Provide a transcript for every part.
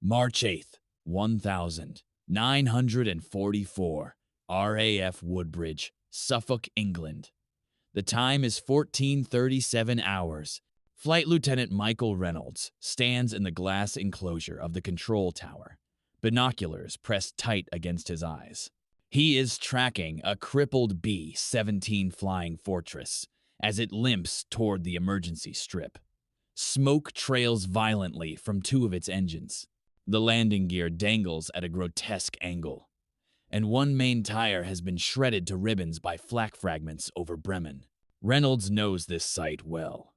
March 8th, 1944, RAF Woodbridge, Suffolk, England. The time is 14:37 hours. Flight Lieutenant Michael Reynolds stands in the glass enclosure of the control tower, binoculars pressed tight against his eyes. He is tracking a crippled B-17 Flying Fortress as it limps toward the emergency strip. Smoke trails violently from two of its engines. The landing gear dangles at a grotesque angle, and one main tire has been shredded to ribbons by flak fragments over Bremen. Reynolds knows this site well.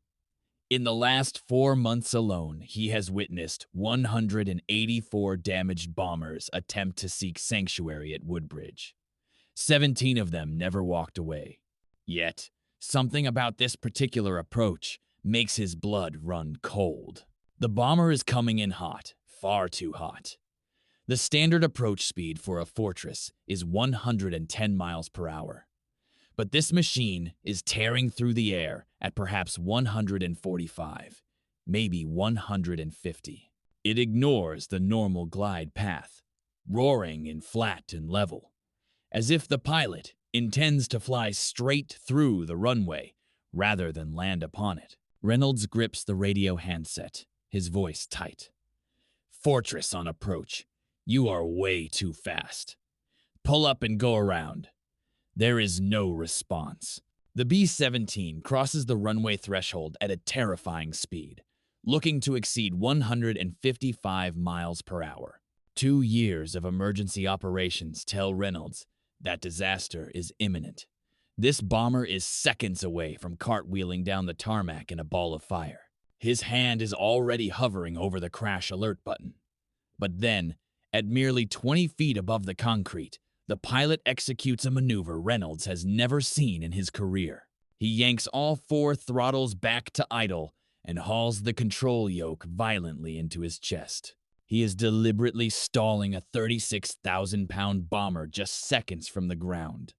In the last 4 months alone, he has witnessed 184 damaged bombers attempt to seek sanctuary at Woodbridge. 17 of them never walked away. Yet, something about this particular approach makes his blood run cold. The bomber is coming in hot, far too hot. The standard approach speed for a Fortress is 110 miles per hour. But this machine is tearing through the air at perhaps 145, maybe 150. It ignores the normal glide path, roaring in flat and level, as if the pilot intends to fly straight through the runway rather than land upon it. Reynolds grips the radio handset, his voice tight. "Fortress on approach. You are way too fast. Pull up and go around." There is no response. The B-17 crosses the runway threshold at a terrifying speed, looking to exceed 155 miles per hour. 2 years of emergency operations tell Reynolds that disaster is imminent. This bomber is seconds away from cartwheeling down the tarmac in a ball of fire. His hand is already hovering over the crash alert button. But then, at merely 20 feet above the concrete, the pilot executes a maneuver Reynolds has never seen in his career. He yanks all 4 throttles back to idle and hauls the control yoke violently into his chest. He is deliberately stalling a 36,000-pound bomber just seconds from the ground.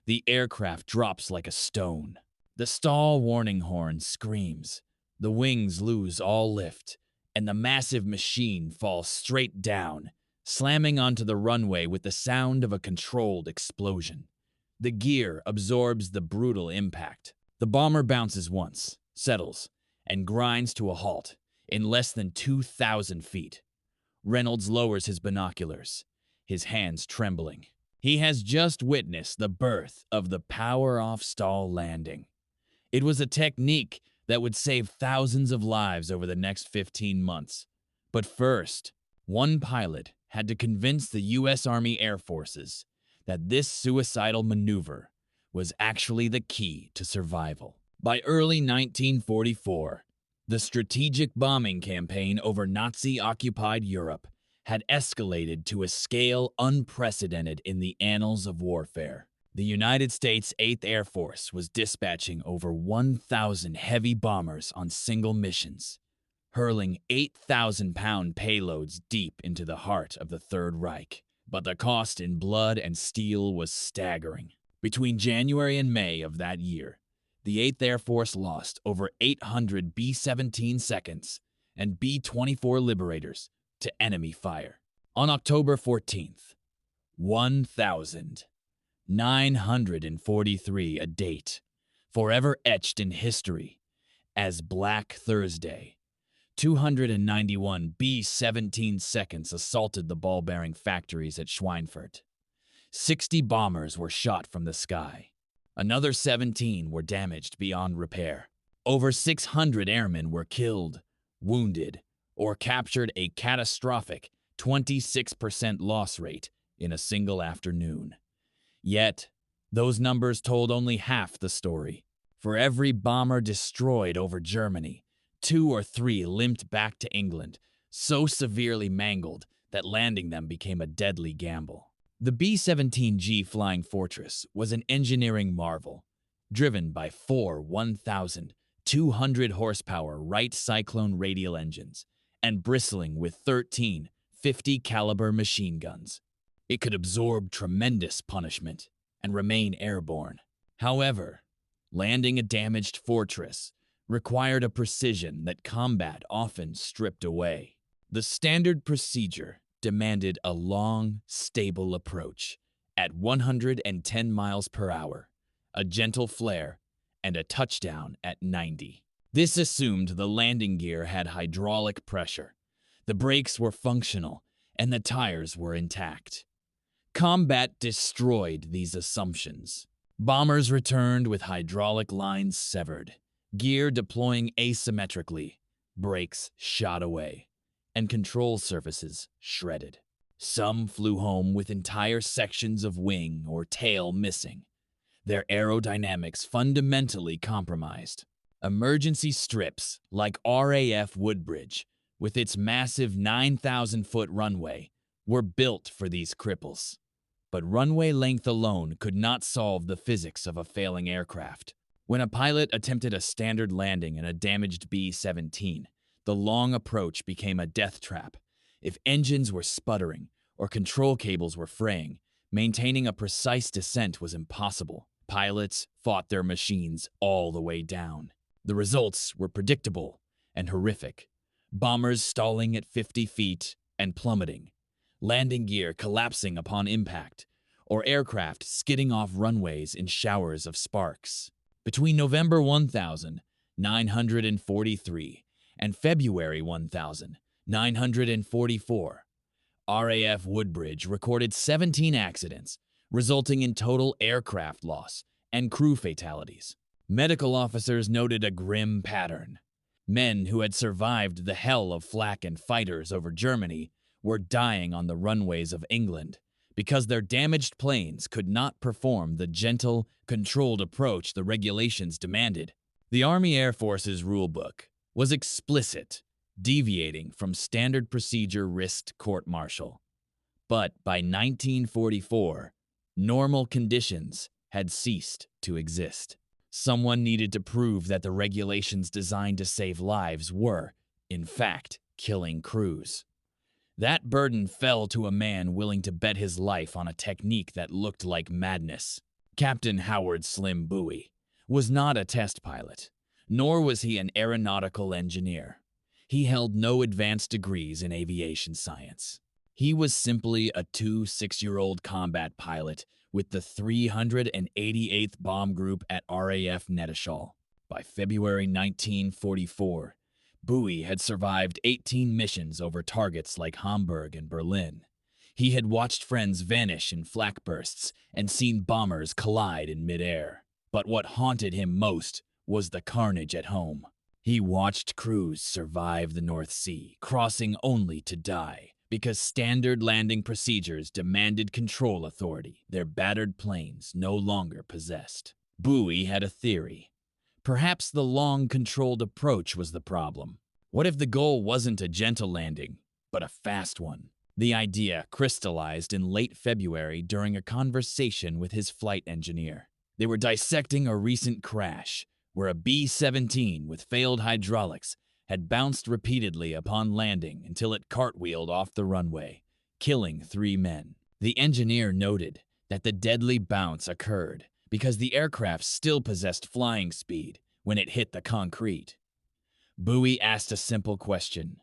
The aircraft drops like a stone. The stall warning horn screams. The wings lose all lift, and the massive machine falls straight down, slamming onto the runway with the sound of a controlled explosion. The gear absorbs the brutal impact. The bomber bounces once, settles, and grinds to a halt in less than 2,000 feet. Reynolds lowers his binoculars, his hands trembling. He has just witnessed the birth of the power-off stall landing. It was a technique that would save thousands of lives over the next 15 months. But first, one pilot had to convince the U.S. Army Air Forces that this suicidal maneuver was actually the key to survival. By early 1944, the strategic bombing campaign over Nazi-occupied Europe had escalated to a scale unprecedented in the annals of warfare. The United States 8th Air Force was dispatching over 1,000 heavy bombers on single missions, hurling 8,000-pound payloads deep into the heart of the Third Reich. But the cost in blood and steel was staggering. Between January and May of that year, the 8th Air Force lost over 800 B-17 seconds and B-24 Liberators to enemy fire. On October 14th, 1,943, a date forever etched in history as Black Thursday, 291 B-17 seconds assaulted the ball-bearing factories at Schweinfurt. 60 bombers were shot from the sky. Another 17 were damaged beyond repair. Over 600 airmen were killed, wounded, or captured, a catastrophic 26% loss rate in a single afternoon. Yet, those numbers told only half the story. For every bomber destroyed over Germany, 2 or 3 limped back to England, so severely mangled that landing them became a deadly gamble. The B-17G Flying Fortress was an engineering marvel, driven by 4 1,200 horsepower Wright Cyclone radial engines and bristling with 13 50 caliber machine guns. It could absorb tremendous punishment and remain airborne. However, landing a damaged fortress required a precision that combat often stripped away. The standard procedure demanded a long, stable approach at 110 miles per hour, a gentle flare, and a touchdown at 90. This assumed the landing gear had hydraulic pressure, the brakes were functional, and the tires were intact. Combat destroyed these assumptions. Bombers returned with hydraulic lines severed, gear deploying asymmetrically, brakes shot away, and control surfaces shredded. Some flew home with entire sections of wing or tail missing, their aerodynamics fundamentally compromised. Emergency strips like RAF Woodbridge, with its massive 9,000-foot runway, were built for these cripples. But runway length alone could not solve the physics of a failing aircraft. When a pilot attempted a standard landing in a damaged B-17, the long approach became a death trap. If engines were sputtering or control cables were fraying, maintaining a precise descent was impossible. Pilots fought their machines all the way down. The results were predictable and horrific. Bombers stalling at 50 feet and plummeting, landing gear collapsing upon impact, or aircraft skidding off runways in showers of sparks. Between November 1943 and February 1944, RAF Woodbridge recorded 17 accidents, resulting in total aircraft loss and crew fatalities. Medical officers noted a grim pattern. Men who had survived the hell of flak and fighters over Germany were dying on the runways of England because their damaged planes could not perform the gentle, controlled approach the regulations demanded. The Army Air Force's rulebook was explicit, deviating from standard procedure risked court-martial. But by 1944, normal conditions had ceased to exist. Someone needed to prove that the regulations designed to save lives were, in fact, killing crews. That burden fell to a man willing to bet his life on a technique that looked like madness. Captain Howard Slim Bouie was not a test pilot, nor was he an aeronautical engineer. He held no advanced degrees in aviation science. He was simply a 6-year-old combat pilot with the 388th Bomb Group at RAF Netishall. By February 1944, Bouie had survived 18 missions over targets like Hamburg and Berlin. He had watched friends vanish in flak bursts and seen bombers collide in midair. But what haunted him most was the carnage at home. He watched crews survive the North Sea, crossing only to die, because standard landing procedures demanded control authority their battered planes no longer possessed. Bouie had a theory. Perhaps the long, controlled approach was the problem. What if the goal wasn't a gentle landing, but a fast one? The idea crystallized in late February during a conversation with his flight engineer. They were dissecting a recent crash where a B-17 with failed hydraulics had bounced repeatedly upon landing until it cartwheeled off the runway, killing 3 men. The engineer noted that the deadly bounce occurred because the aircraft still possessed flying speed when it hit the concrete. Bouie asked a simple question.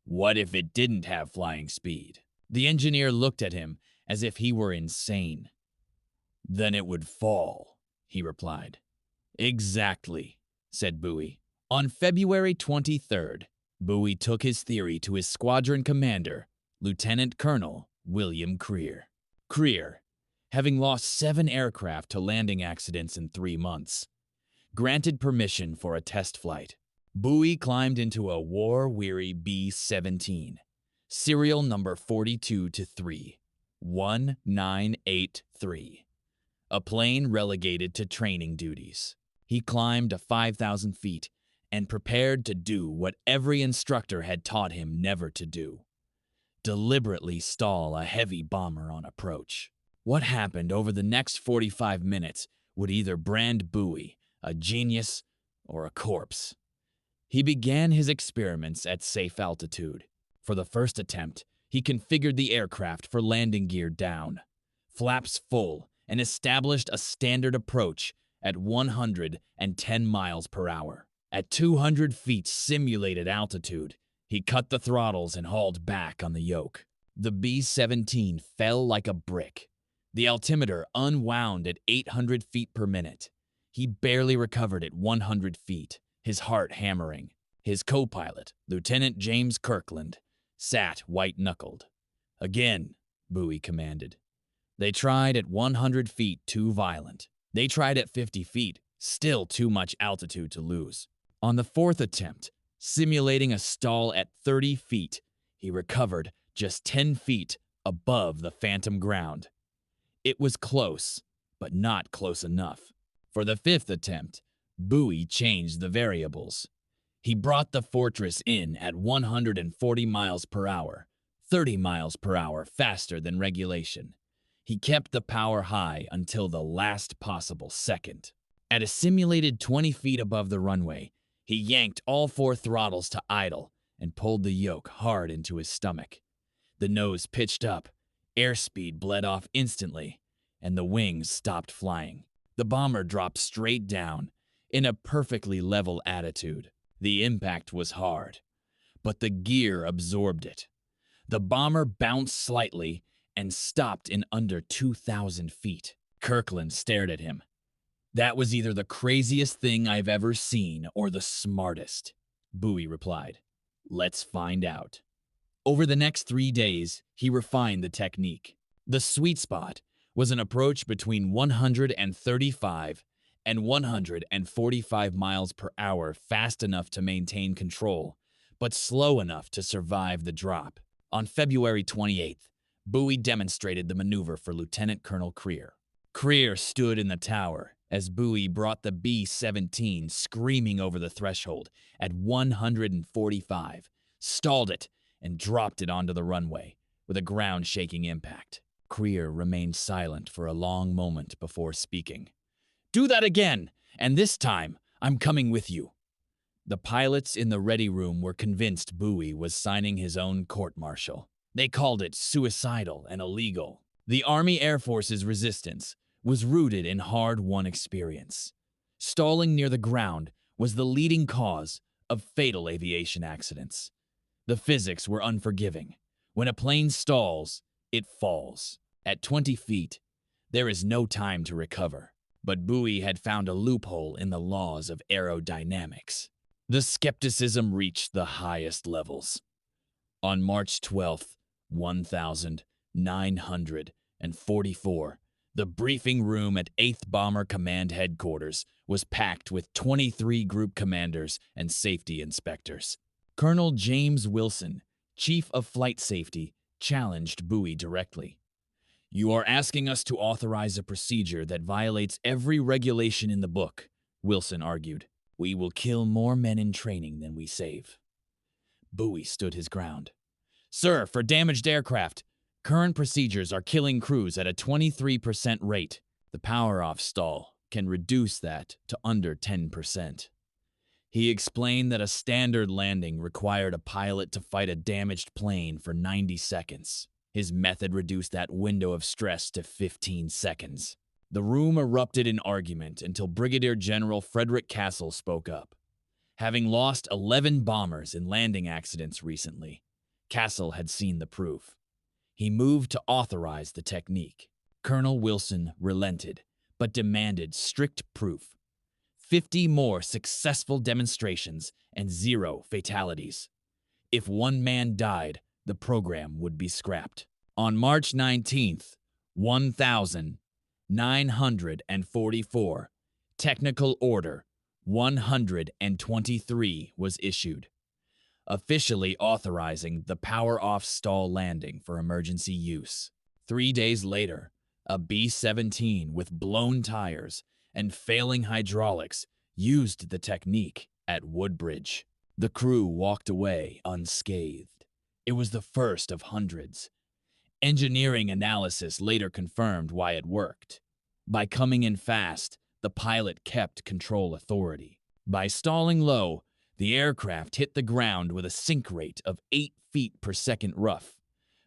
What if it didn't have flying speed? The engineer looked at him as if he were insane. Then it would fall, he replied. Exactly, said Bouie. On February 23rd, Bouie took his theory to his squadron commander, Lieutenant Colonel William Creer. Creer, having lost 7 aircraft to landing accidents in 3 months, granted permission for a test flight. Bouie climbed into a war-weary B-17, serial number 42-3, 1983, a plane relegated to training duties. He climbed to 5,000 feet and prepared to do what every instructor had taught him never to do: deliberately stall a heavy bomber on approach. What happened over the next 45 minutes would either brand Bouie a genius or a corpse. He began his experiments at safe altitude. For the first attempt, he configured the aircraft for landing gear down, flaps full, and established a standard approach at 110 miles per hour. At 200 feet simulated altitude, He cut the throttles and hauled back on the yoke. The B-17 fell like a brick. The altimeter unwound at 800 feet per minute. He barely recovered at 100 feet, his heart hammering. His co-pilot, Lieutenant James Kirkland, sat white-knuckled. "Again," Bouie commanded. They tried at 100 feet, too violent. They tried at 50 feet, still too much altitude to lose. On the fourth attempt, simulating a stall at 30 feet, he recovered just 10 feet above the phantom ground. It was close, but not close enough. For the fifth attempt, Bouie changed the variables. He brought the Fortress in at 140 miles per hour, 30 miles per hour faster than regulation. He kept the power high until the last possible second. At a simulated 20 feet above the runway, he yanked all 4 throttles to idle and pulled the yoke hard into his stomach. The nose pitched up, airspeed bled off instantly, and the wings stopped flying. The bomber dropped straight down in a perfectly level attitude. The impact was hard, but the gear absorbed it. The bomber bounced slightly and stopped in under 2,000 feet. Kirkland stared at him. "That was either the craziest thing I've ever seen or the smartest," Bouie replied. "Let's find out." Over the next 3 days, he refined the technique. The sweet spot was an approach between 135 and 145 miles per hour, fast enough to maintain control, but slow enough to survive the drop. On February 28th, Bouie demonstrated the maneuver for Lieutenant Colonel Creer. Creer stood in the tower as Bouie brought the B-17 screaming over the threshold at 145, stalled it, and dropped it onto the runway with a ground-shaking impact. Creer remained silent for a long moment before speaking. "Do that again, and this time I'm coming with you." The pilots in the ready room were convinced Bouie was signing his own court-martial. They called it suicidal and illegal. The Army Air Force's resistance was rooted in hard-won experience. Stalling near the ground was the leading cause of fatal aviation accidents. The physics were unforgiving. When a plane stalls, it falls. At 20 feet, there is no time to recover. But Bouie had found a loophole in the laws of aerodynamics. The skepticism reached the highest levels. On March 12th, 1944, the briefing room at 8th Bomber Command Headquarters was packed with 23 group commanders and safety inspectors. Colonel James Wilson, Chief of Flight Safety, challenged Bouie directly. "You are asking us to authorize a procedure that violates every regulation in the book," Wilson argued. "We will kill more men in training than we save." Bouie stood his ground. "Sir, for damaged aircraft, current procedures are killing crews at a 23% rate. The power-off stall can reduce that to under 10%. He explained that a standard landing required a pilot to fight a damaged plane for 90 seconds. His method reduced that window of stress to 15 seconds. The room erupted in argument until Brigadier General Frederick Castle spoke up. Having lost 11 bombers in landing accidents recently, Castle had seen the proof. He moved to authorize the technique. Colonel Wilson relented, but demanded strict proof. 50 more successful demonstrations and 0 fatalities. If 1 man died, the program would be scrapped. On March 19th, 1944, Technical Order 123 was issued, officially authorizing the power-off stall landing for emergency use. 3 days later, a B-17 with blown tires and failing hydraulics used the technique at Woodbridge. The crew walked away unscathed. It was the first of hundreds. Engineering analysis later confirmed why it worked. By coming in fast, the pilot kept control authority. By stalling low, the aircraft hit the ground with a sink rate of 8 feet per second rough,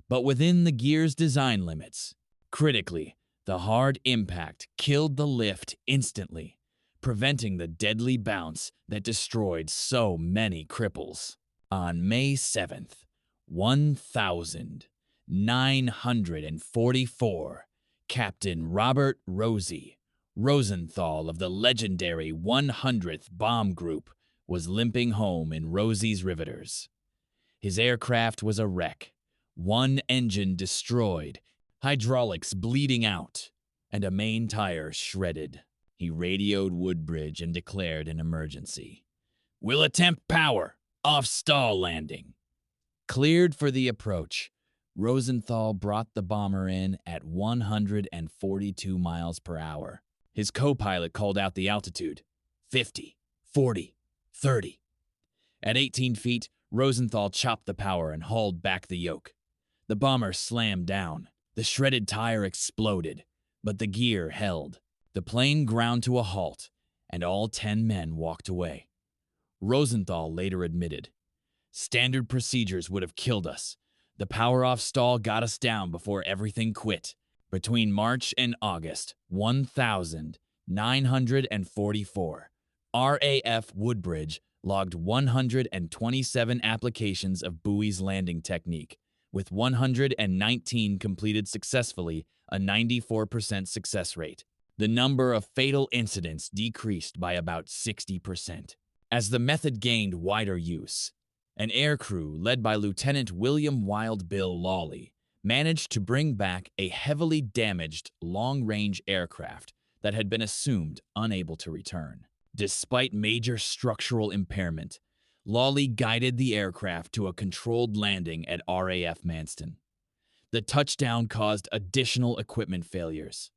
but within the gear's design limits. Critically, the hard impact killed the lift instantly, preventing the deadly bounce that destroyed so many cripples. On May 7th, 1944, Captain Robert Rosie Rosenthal of the legendary 100th Bomb Group was limping home in Rosie's Riveters. His aircraft was a wreck, one engine destroyed, hydraulics bleeding out, and a main tire shredded. He radioed Woodbridge and declared an emergency. "Will attempt power, off-stall landing." Cleared for the approach, Rosenthal brought the bomber in at 142 miles per hour. His co-pilot called out the altitude, 50, 40, 30. At 18 feet, Rosenthal chopped the power and hauled back the yoke. The bomber slammed down. The shredded tire exploded, but the gear held. The plane ground to a halt, and all 10 men walked away. Rosenthal later admitted, "Standard procedures would have killed us. The power off stall got us down before everything quit." Between March and August 1944, RAF Woodbridge logged 127 applications of Bouie's landing technique, with 119 completed successfully, a 94% success rate. The number of fatal incidents decreased by about 60%. As the method gained wider use, an aircrew led by Lieutenant William Wild Bill Lawley managed to bring back a heavily damaged long-range aircraft that had been assumed unable to return. Despite major structural impairment, Lawley guided the aircraft to a controlled landing at RAF Manston. The touchdown caused additional equipment failures,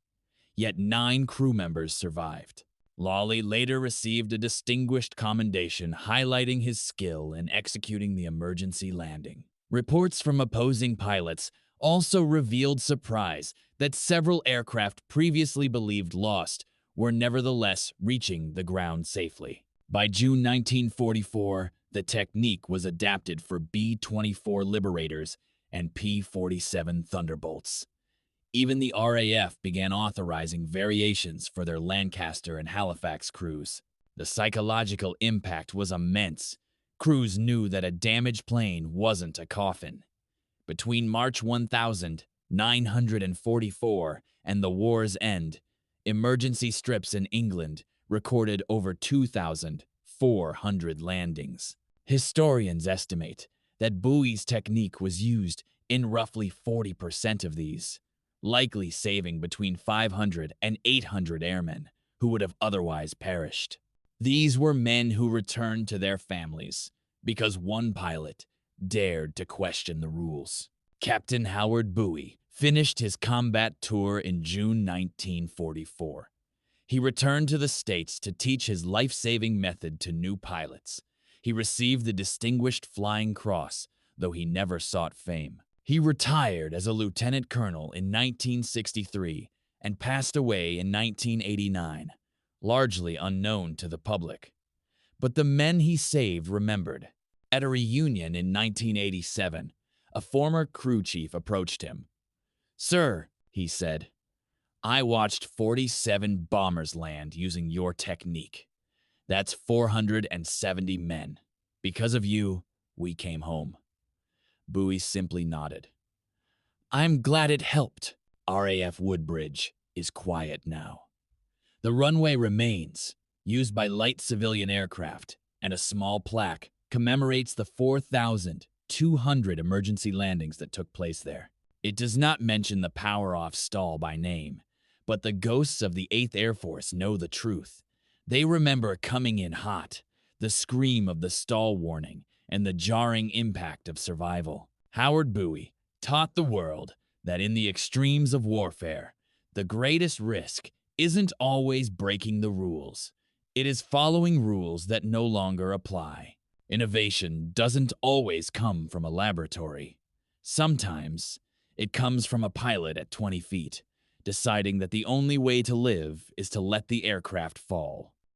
yet 9 crew members survived. Lawley later received a distinguished commendation highlighting his skill in executing the emergency landing. Reports from opposing pilots also revealed surprise that several aircraft previously believed lost were nevertheless reaching the ground safely. By June 1944, the technique was adapted for B-24 Liberators and P-47 Thunderbolts. Even the RAF began authorizing variations for their Lancaster and Halifax crews. The psychological impact was immense. Crews knew that a damaged plane wasn't a coffin. Between March 1944 and the war's end, emergency strips in England recorded over 2,400 landings. Historians estimate that Bouie's technique was used in roughly 40% of these, likely saving between 500 and 800 airmen who would have otherwise perished. These were men who returned to their families because one pilot dared to question the rules. Captain Howard Bouie finished his combat tour in June 1944. He returned to the States to teach his life-saving method to new pilots. He received the Distinguished Flying Cross, though he never sought fame. He retired as a lieutenant colonel in 1963 and passed away in 1989, largely unknown to the public. But the men he saved remembered. At a reunion in 1987, a former crew chief approached him. "Sir," he said, "I watched 47 bombers land using your technique. That's 470 men. Because of you, we came home." Bouie simply nodded. "I'm glad it helped." RAF Woodbridge is quiet now. The runway remains, used by light civilian aircraft, and a small plaque commemorates the 4,200 emergency landings that took place there. It does not mention the power-off stall by name, but the ghosts of the 8th Air Force know the truth. They remember coming in hot, the scream of the stall warning, and the jarring impact of survival. Howard Bouie taught the world that in the extremes of warfare, the greatest risk isn't always breaking the rules. It is following rules that no longer apply. Innovation doesn't always come from a laboratory. Sometimes it comes from a pilot at 20 feet, deciding that the only way to live is to let the aircraft fall.